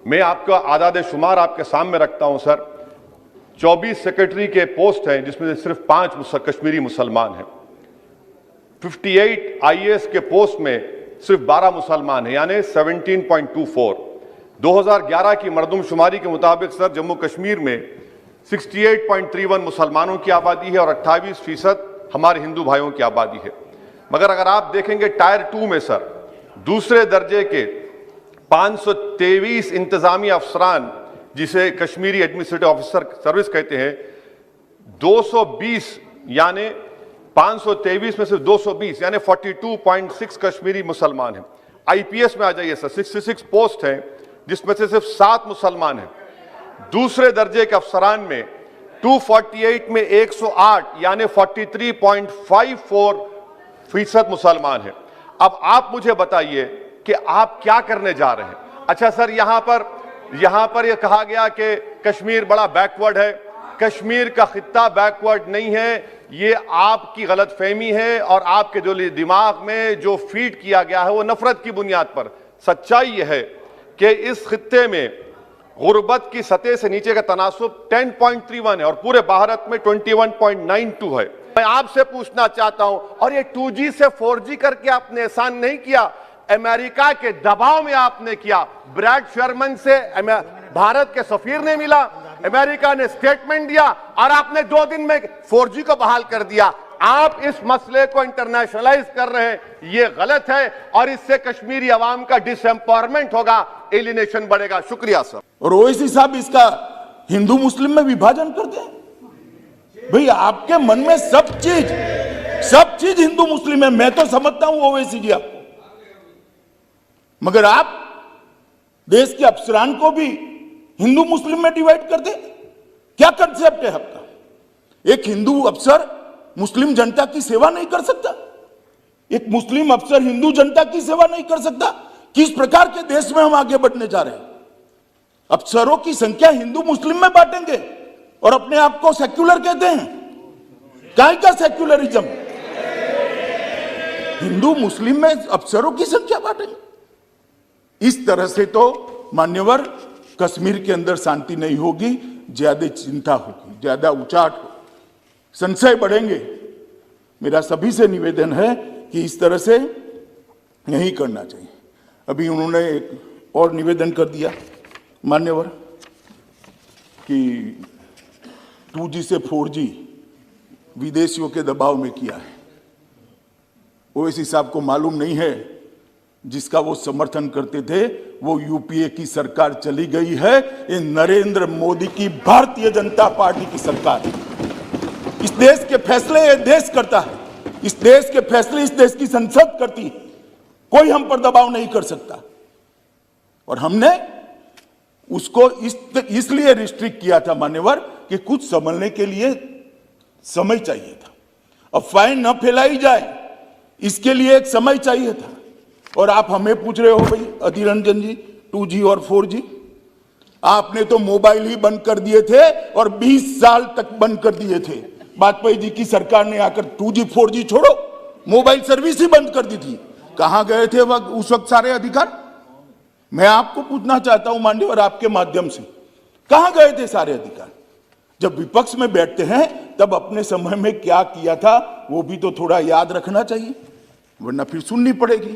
मैं आपका आदाद शुमार आपके सामने रखता हूं सर। 24 सेक्रेटरी के पोस्ट हैं जिसमें से सिर्फ 5 कश्मीरी मुसलमान हैं। 58 IAS के पोस्ट में सिर्फ 12 मुसलमान हैं, यानी 17.24। 2011 की मरदमशुमारी के मुताबिक सर जम्मू कश्मीर में 68.31 मुसलमानों की आबादी है और 28% हमारे हिंदू भाइयों की आबादी है। मगर अगर आप देखेंगे टायर 2 में सर दूसरे दर्जे के 523 इंतजामी अफसरान, जिसे कश्मीरी एडमिनिस्ट्रेटिव ऑफिसर सर्विस कहते हैं, 220 यानी 523 में सिर्फ 220 यानी 42.6 कश्मीरी मुसलमान हैं। IPS में आ जाइए सर, 66 पोस्ट हैं जिसमें से सिर्फ 7 मुसलमान हैं। दूसरे दर्जे के अफसरान में 248 में 108 यानी 43.54% मुसलमान हैं। अब आप मुझे बताइए कि आप क्या करने जा रहे हैं। अच्छा सर, यहां पर यह कहा गया कि कश्मीर बड़ा बैकवर्ड है। कश्मीर का खित्ता बैकवर्ड नहीं है, ये आपकी गलतफहमी है और आपके जो दिमाग में जो फीड किया गया है वो नफरत की बुनियाद पर। सच्चाई यह है कि इस खित्ते में गुर्बत की सतह से नीचे का तनासुब 10.31 है और पूरे भारत में 21.92 है। मैं आपसे पूछना चाहता हूं, और ये 2G से 4G करके आपने एहसान नहीं किया, अमेरिका के दबाव में आपने किया। ब्रैड शर्मन से भारत के सफीर ने मिला, अमेरिका ने स्टेटमेंट दिया और आपने 2 दिन में 4G को बहाल कर दिया। आप इस मसले को इंटरनेशनलाइज कर रहे हैं, ये गलत है और इससे कश्मीरी अवाम का डिसएम्पावरमेंट होगा, एलिनेशन बढ़ेगा। शुक्रिया सर। और ओवैसी साहब इसका हिंदू मुस्लिम में विभाजन करते हैं। भाई आपके मन में सब चीज हिंदू मुस्लिम है, मैं तो समझता हूं ओवैसी जी आपको, मगर आप देश के अफसरान को भी हिंदू मुस्लिम में डिवाइड कर दे। क्या कंसेप्ट है आपका? एक हिंदू अफसर मुस्लिम जनता की सेवा नहीं कर सकता, एक मुस्लिम अफसर हिंदू जनता की सेवा नहीं कर सकता। किस प्रकार के देश में हम आगे बढ़ने जा रहे हैं? अफसरों की संख्या हिंदू मुस्लिम में बांटेंगे और अपने आप को सेक्युलर कहते हैं। काय का सेक्युलरिज्म? हिंदू मुस्लिम में अफसरों की संख्या बांटेंगे। इस तरह से तो मान्यवर कश्मीर के अंदर शांति नहीं होगी, ज्यादा चिंता होगी, ज्यादा उचाट होगी, संशय बढ़ेंगे। मेरा सभी से निवेदन है कि इस तरह से नहीं करना चाहिए। अभी उन्होंने एक और निवेदन कर दिया मान्यवर कि 2G से 4G विदेशियों के दबाव में किया है। ओवैसी साहब को मालूम नहीं है, जिसका वो समर्थन करते थे वो यूपीए की सरकार चली गई है। ये नरेंद्र मोदी की भारतीय जनता पार्टी की सरकार है। इस देश के फैसले ये देश करता है, इस देश के फैसले इस देश की संसद करती है। कोई हम पर दबाव नहीं कर सकता और हमने उसको इसलिए रिस्ट्रिक्ट किया था मान्यवर कि कुछ समझने के लिए समय चाहिए था। अफवाहें न फैलाई जाए इसके लिए एक समय चाहिए था। और आप हमें पूछ रहे हो भाई अधीर रंजन जी 2G और 4G, आपने तो मोबाइल ही बंद कर दिए थे और 20 साल तक बंद कर दिए थे। वाजपेयी जी की सरकार ने आकर 2G 4G छोड़ो, मोबाइल सर्विस ही बंद कर दी थी। कहां गए थे उस वक्त सारे अधिकार? मैं आपको पूछना चाहता हूं माननीय आपके माध्यम से, कहां गए थे सारे अधिकार? जब विपक्ष में बैठते हैं तब अपने समय में क्या किया था वो भी तो थोड़ा याद रखना चाहिए, वरना फिर सुननी पड़ेगी।